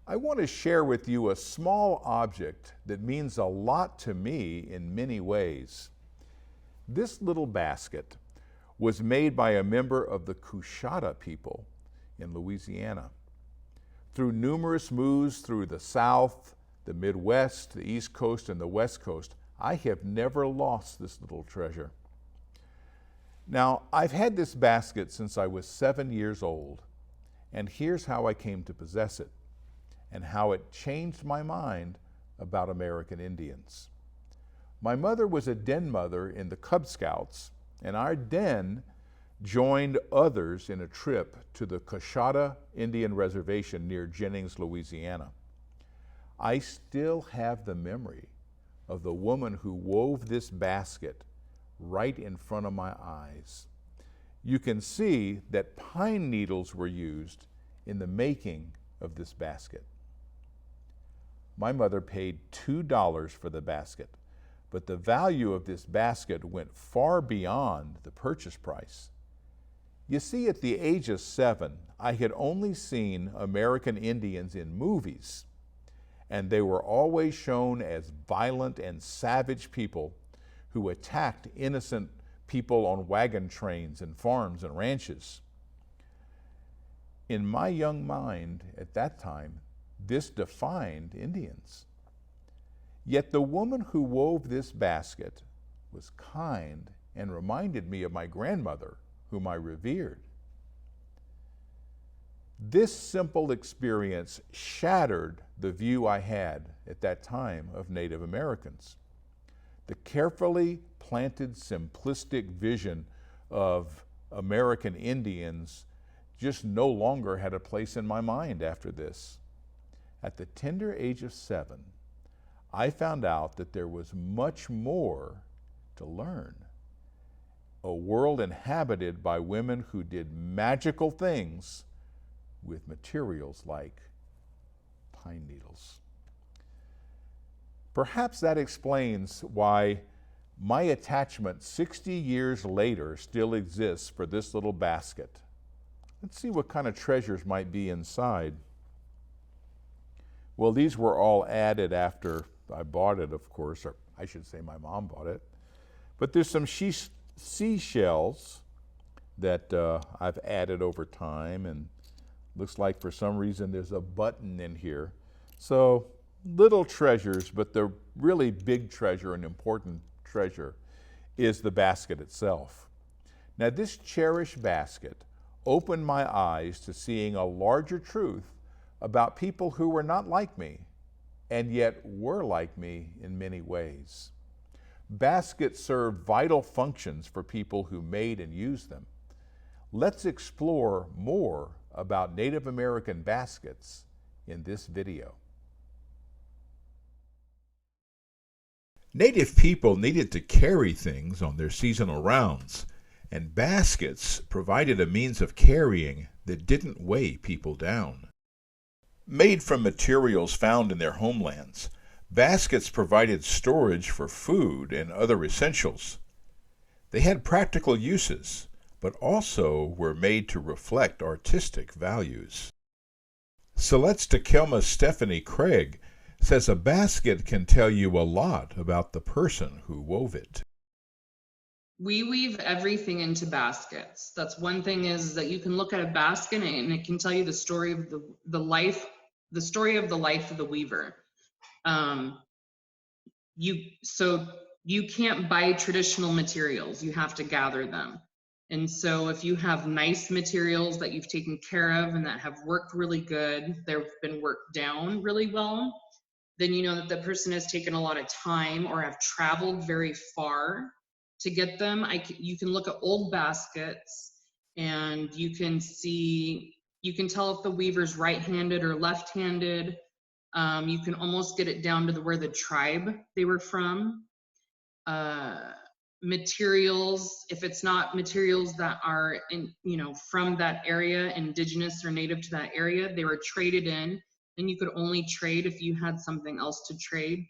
I want to share with you a small object that means a lot to me in many ways. This little basket was made by a member of the Coushatta people in Louisiana. Through numerous moves through the South, the Midwest, the East Coast, and the West Coast, I have never lost this little treasure. Now, I've had this basket since I was 7 years old, and here's how I came to possess it, and how it changed my mind about American Indians. My mother was a den mother in the Cub Scouts, and our den joined others in a trip to the Coushatta Indian Reservation near Jennings, Louisiana. I still have the memory of the woman who wove this basket right in front of my eyes. You can see that pine needles were used in the making of this basket. My mother paid $2 for the basket, but the value of this basket went far beyond the purchase price. You see, at the age of 7, I had only seen American Indians in movies, and they were always shown as violent and savage people who attacked innocent people on wagon trains and farms and ranches. In my young mind at that time, this defined Indians. Yet the woman who wove this basket was kind and reminded me of my grandmother, whom I revered. This simple experience shattered the view I had at that time of Native Americans. The carefully planted, simplistic vision of American Indians just no longer had a place in my mind after this. At the tender age of 7, I found out that there was much more to learn. A world inhabited by women who did magical things with materials like pine needles. Perhaps that explains why my attachment 60 years later still exists for this little basket. Let's see what kind of treasures might be inside. Well, these were all added after I bought it, of course, or I should say my mom bought it. But there's some seashells that I've added over time, and looks like for some reason there's a button in here. So little treasures, but the really big treasure and important treasure is the basket itself. Now, this cherished basket opened my eyes to seeing a larger truth about people who were not like me, and yet were like me in many ways. Baskets serve vital functions for people who made and used them. Let's explore more about Native American baskets in this video. Native people needed to carry things on their seasonal rounds, and baskets provided a means of carrying that didn't weigh people down. Made from materials found in their homelands, baskets provided storage for food and other essentials. They had practical uses, but also were made to reflect artistic values. Celeste Takelma Stephanie Craig says a basket can tell you a lot about the person who wove it. We weave everything into baskets. That's one thing, is that you can look at a basket and it can tell you the story of the life of the weaver. You can't buy traditional materials, you have to gather them. And so if you have nice materials that you've taken care of and that have worked really good, they've been worked down really well, then you know that the person has taken a lot of time or have traveled very far to get them. You can look at old baskets and you can tell if the weaver's right-handed or left-handed. You can almost get it down to where the tribe they were from. Materials, if it's not materials that are from that area, indigenous or native to that area, they were traded in, and you could only trade if you had something else to trade.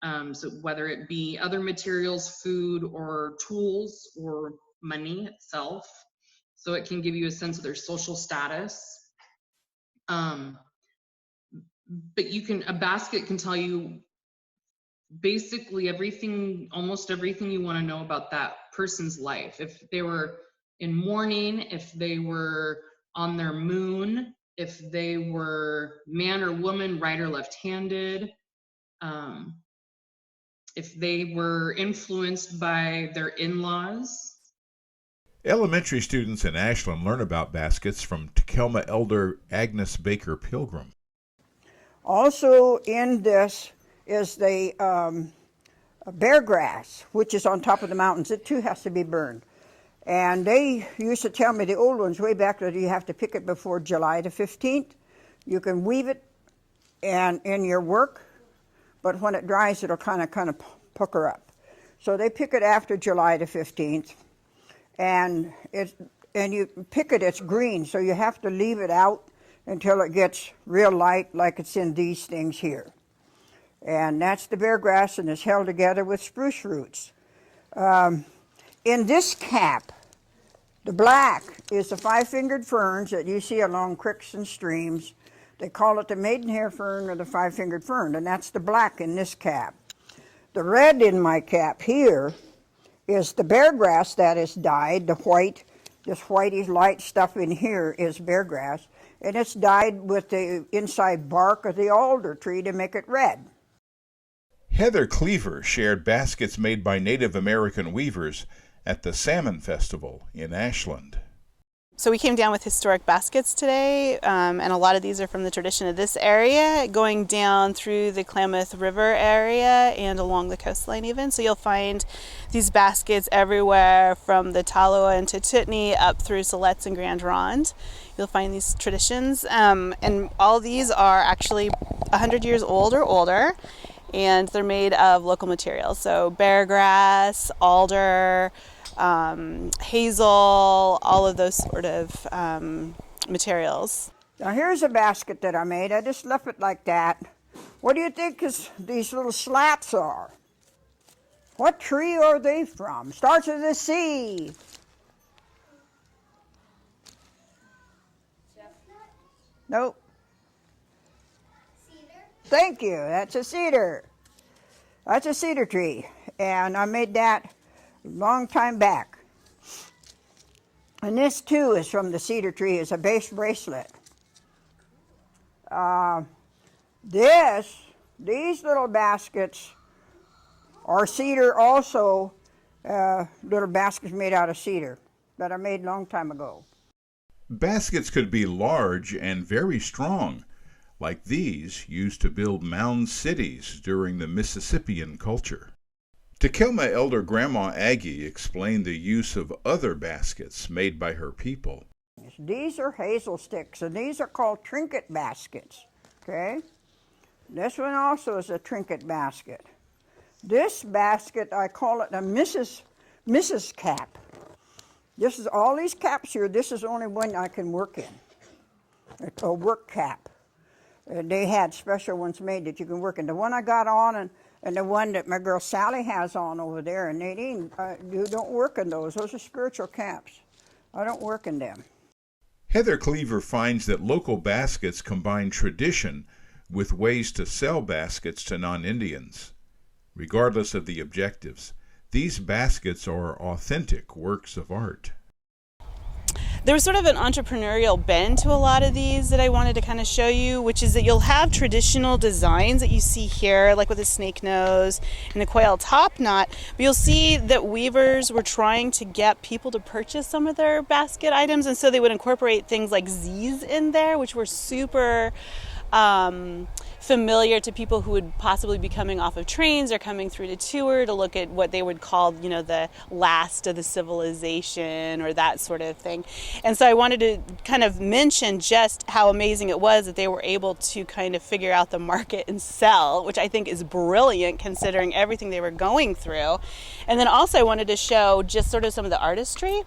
So whether it be other materials, food, or tools, or money itself. So it can give you a sense of their social status. but a basket can tell you basically everything, almost everything you want to know about that person's life. If they were in mourning, if they were on their moon, if they were man or woman, right or left-handed, if they were influenced by their in-laws. Elementary students in Ashland learn about baskets from Takelma Elder Agnes Baker Pilgrim. Also in this is the bear grass, which is on top of the mountains. It too has to be burned. And they used to tell me, the old ones way back, that you have to pick it before July the 15th. You can weave it in your work, but when it dries, it'll kind of pucker up. So they pick it after July the 15th, and you pick it, it's green, so you have to leave it out until it gets real light, like it's in these things here. And that's the bear grass, and it's held together with spruce roots. In this cap, the black is the five-fingered ferns that you see along creeks and streams. They call it the maidenhair fern or the five-fingered fern, and that's the black in this cap. The red in my cap here is the bear grass that is dyed. The white, this whitey light stuff in here is bear grass, and it's dyed with the inside bark of the alder tree to make it red. Heather Cleaver shared baskets made by Native American weavers at the Salmon Festival in Ashland. So we came down with historic baskets today, and a lot of these are from the tradition of this area, going down through the Klamath River area and along the coastline even. So you'll find these baskets everywhere from the Taloa and Tututni up through Siletz and Grand Ronde. You'll find these traditions, and all these are actually 100 years old or older, and they're made of local materials. So bear grass, alder, hazel, all of those sort of materials. Now here's a basket that I made. I just left it like that. What do you think these little slats are? What tree are they from? Starts with a C. Chestnut? Nope. Cedar? Thank you. That's a cedar. That's a cedar tree. And I made that a long time back. And this too is from the cedar tree. It's a base bracelet. These little baskets are cedar also, little baskets made out of cedar that I made a long time ago. Baskets could be large and very strong, like these used to build mound cities during the Mississippian culture. Takelma elder Grandma Aggie explained the use of other baskets made by her people. These are hazel sticks, and these are called trinket baskets, okay? This one also is a trinket basket. This basket, I call it a Mrs. cap. This is all these caps here. This is the only one I can work in. It's a work cap. They had special ones made that you can work in. The one I got on and the one that my girl Sally has on over there, and Nadine, you don't work in those. Those are spiritual caps. I don't work in them. Heather Cleaver finds that local baskets combine tradition with ways to sell baskets to non-Indians. Regardless of the objectives, these baskets are authentic works of art. There was sort of an entrepreneurial bend to a lot of these that I wanted to kind of show you, which is that you'll have traditional designs that you see here, like with a snake nose and a quail top knot, but you'll see that weavers were trying to get people to purchase some of their basket items, and so they would incorporate things like Z's in there, which were super familiar to people who would possibly be coming off of trains or coming through the tour to look at what they would call, you know, the last of the civilization or that sort of thing. And so I wanted to kind of mention just how amazing it was that they were able to kind of figure out the market and sell, which I think is brilliant considering everything they were going through. And then also I wanted to show just sort of some of the artistry.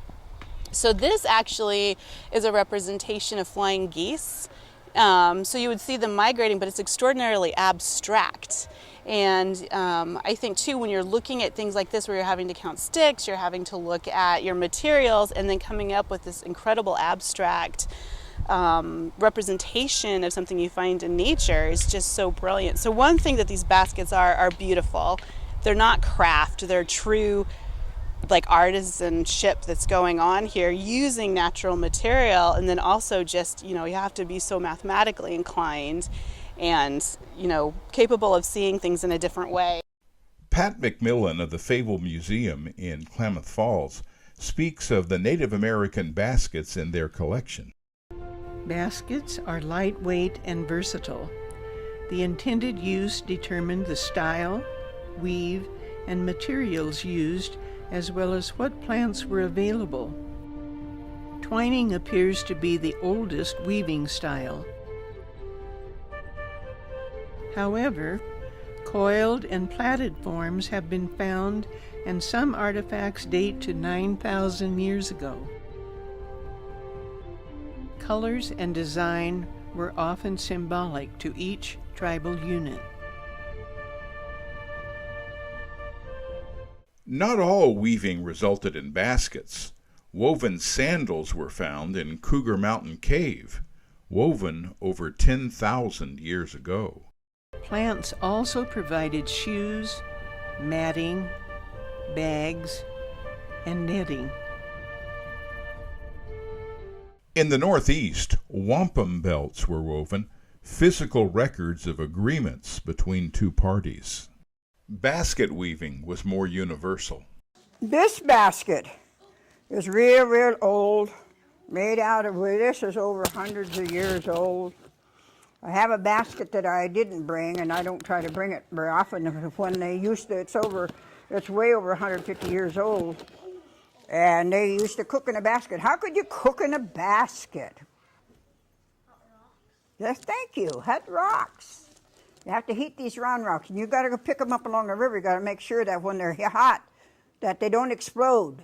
So this actually is a representation of flying geese. So you would see them migrating, but it's extraordinarily abstract. And I think too, when you're looking at things like this where you're having to count sticks, you're having to look at your materials, and then coming up with this incredible abstract representation of something you find in nature is just so brilliant. So one thing that these baskets are beautiful. They're not craft, they're true like artisanship that's going on here using natural material, and then also just, you have to be so mathematically inclined and, capable of seeing things in a different way. Pat McMillan of the Fable Museum in Klamath Falls speaks of the Native American baskets in their collection. Baskets are lightweight and versatile. The intended use determined the style, weave, and materials used, as well as what plants were available. Twining appears to be the oldest weaving style. However, coiled and plaited forms have been found, and some artifacts date to 9,000 years ago. Colors and design were often symbolic to each tribal unit. Not all weaving resulted in baskets. Woven sandals were found in Cougar Mountain Cave, woven over 10,000 years ago. Plants also provided shoes, matting, bags, and netting. In the Northeast, wampum belts were woven, physical records of agreements between two parties. Basket weaving was more universal. This basket is real old, made out of, this is over hundreds of years old. I have a basket that I didn't bring, and I don't try to bring it very often. When they used to, it's way over 150 years old. And they used to cook in a basket. How could you cook in a basket? Yes, thank you. Hot rocks. You have to heat these round rocks, and you got to go pick them up along the river. You got to make sure that when they're hot, that they don't explode.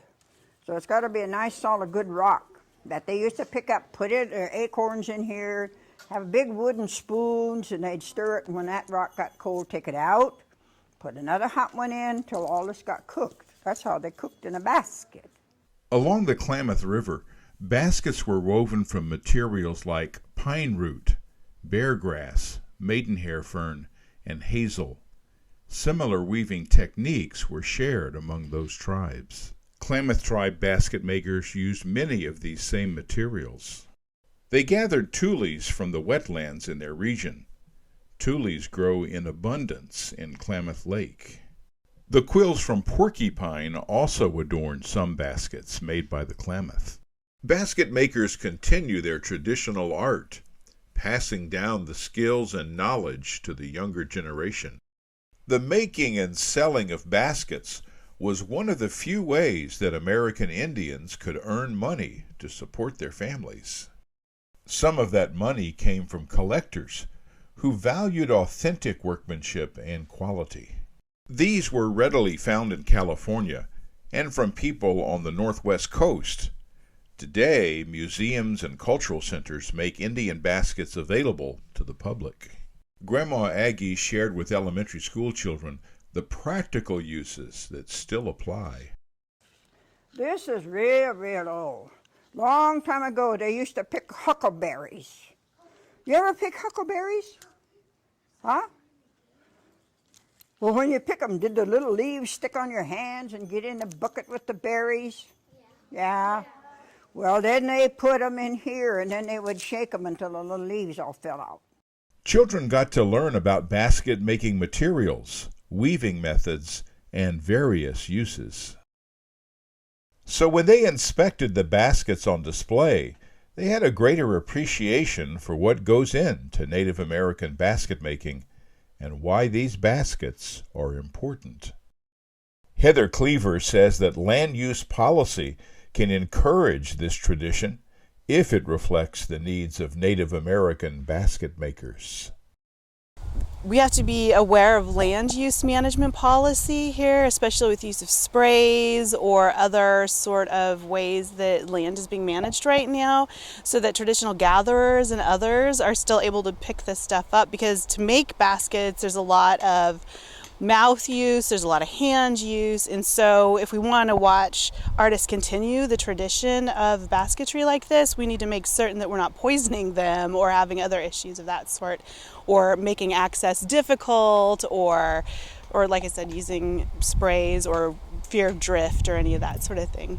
So it's got to be a nice, solid, good rock that they used to pick up, put acorns in here, have big wooden spoons, and they'd stir it. And when that rock got cold, take it out, put another hot one in until all this got cooked. That's how they cooked in a basket. Along the Klamath River, baskets were woven from materials like pine root, bear grass, maidenhair fern, and hazel. Similar weaving techniques were shared among those tribes. Klamath tribe basket makers used many of these same materials. They gathered tules from the wetlands in their region. Tules grow in abundance in Klamath Lake. The quills from porcupine also adorned some baskets made by the Klamath. Basket makers continue their traditional art, passing down the skills and knowledge to the younger generation. The making and selling of baskets was one of the few ways that American Indians could earn money to support their families. Some of that money came from collectors who valued authentic workmanship and quality. These were readily found in California and from people on the Northwest coast. Today, museums and cultural centers make Indian baskets available to the public. Grandma Aggie shared with elementary school children the practical uses that still apply. This is real old. Long time ago, they used to pick huckleberries. You ever pick huckleberries? Huh? Well, when you pick them, did the little leaves stick on your hands and get in the bucket with the berries? Yeah. Well, then they put them in here, and then they would shake them until the little leaves all fell out. Children got to learn about basket-making materials, weaving methods, and various uses. So when they inspected the baskets on display, they had a greater appreciation for what goes into Native American basket making and why these baskets are important. Heather Cleaver says that land use policy can encourage this tradition if it reflects the needs of Native American basket makers. We have to be aware of land use management policy here, especially with use of sprays or other sort of ways that land is being managed right now, so that traditional gatherers and others are still able to pick this stuff up, because to make baskets there's a lot of mouth use, there's a lot of hand use, and so if we want to watch artists continue the tradition of basketry like this, we need to make certain that we're not poisoning them or having other issues of that sort, or making access difficult, or like I said, using sprays or fear of drift or any of that sort of thing.